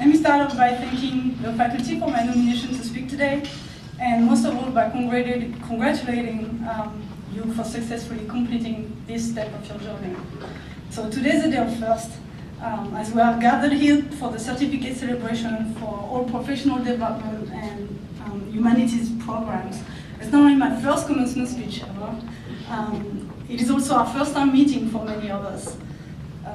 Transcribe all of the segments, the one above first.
Let me start off by thanking the faculty for my nomination to speak today, and most of all by congratulating you for successfully completing this step of your journey. So today's the day of first, as we are gathered here for the certificate celebration for all professional development and humanities programs. It's not only my first commencement speech ever, it is also our first time meeting for many of us.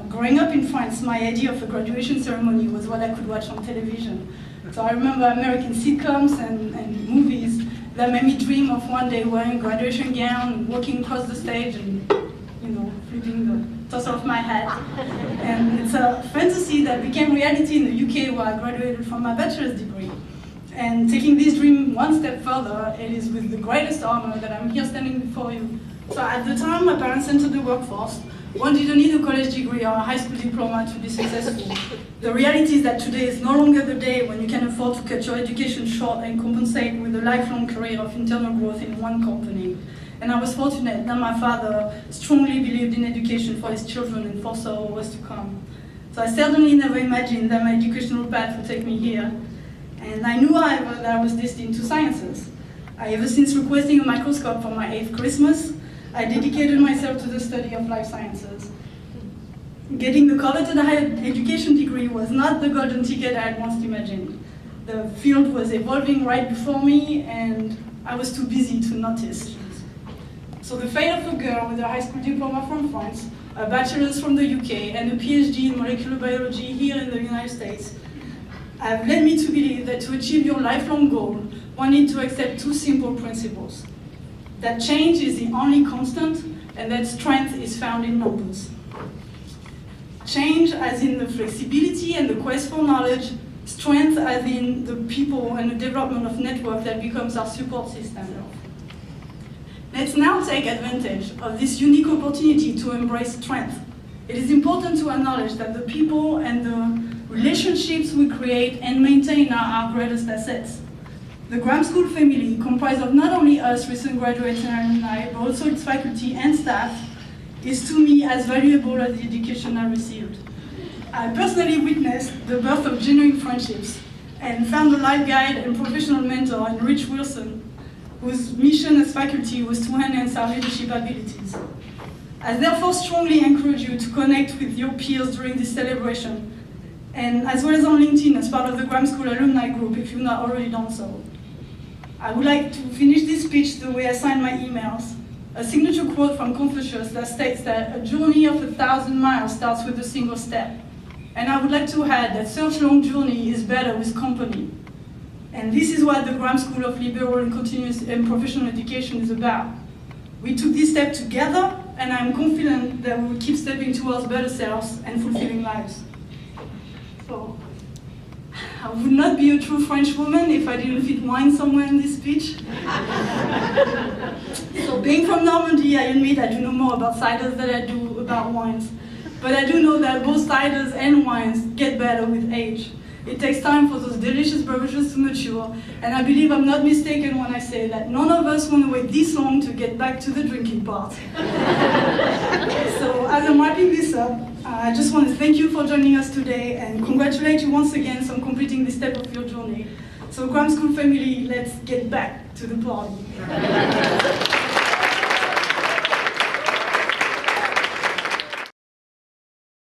Growing up in France, my idea of a graduation ceremony was what I could watch on television. So I remember American sitcoms and movies that made me dream of one day wearing a graduation gown, walking across the stage and, flipping the toss off my hat. And it's a fantasy that became reality in the UK, where I graduated from my bachelor's degree. And taking this dream one step further, it is with the greatest honor that I'm here standing before you. So at the time my parents entered the workforce, one didn't need a college degree or a high school diploma to be successful. The reality is that today is no longer the day when you can afford to cut your education short and compensate with a lifelong career of internal growth in one company. And I was fortunate that my father strongly believed in education for his children and foresaw what was to come. So I certainly never imagined that my educational path would take me here. And I knew, however, that I was destined to sciences. Ever since requesting a microscope for my 8th Christmas, I dedicated myself to the study of life sciences. Getting the coveted higher education degree was not the golden ticket I had once imagined. The field was evolving right before me, and I was too busy to notice. So the fate of a girl with a high school diploma from France, a bachelor's from the UK, and a PhD in molecular biology here in the United States have led me to believe that to achieve your lifelong goal, one needs to accept two simple principles: that change is the only constant, and that strength is found in numbers. Change as in the flexibility and the quest for knowledge, strength as in the people and the development of network that becomes our support system. Let's now take advantage of this unique opportunity to embrace strength. It is important to acknowledge that the people and the relationships we create and maintain are our greatest assets. The Graham School family, comprised of not only us recent graduates and alumni, but also its faculty and staff, is to me as valuable as the education I received. I personally witnessed the birth of genuine friendships and found a life guide and professional mentor in Rich Wilson, whose mission as faculty was to enhance our leadership abilities. I therefore strongly encourage you to connect with your peers during this celebration, and as well as on LinkedIn as part of the Graham School alumni group if you've not already done so. I would like to finish this speech the way I sign my emails. A signature quote from Confucius that states that a journey of 1,000 miles starts with a single step. And I would like to add that such long journey is better with company. And this is what the Graham School of Liberal and Continuous and Professional Education is about. We took this step together, and I'm confident that we will keep stepping towards better selves and fulfilling lives. So, I would not be a true French woman if I didn't fit wine somewhere in this speech. So being from Normandy, I admit I do know more about ciders than I do about wines. But I do know that both ciders and wines get better with age. It takes time for those delicious beverages to mature, and I believe I'm not mistaken when I say that none of us want to wait this long to get back to the drinking part. So as I'm wrapping this up, I just want to thank you for joining us today and congratulate you once again on completing this step of your journey. So Graham School family, let's get back to the party.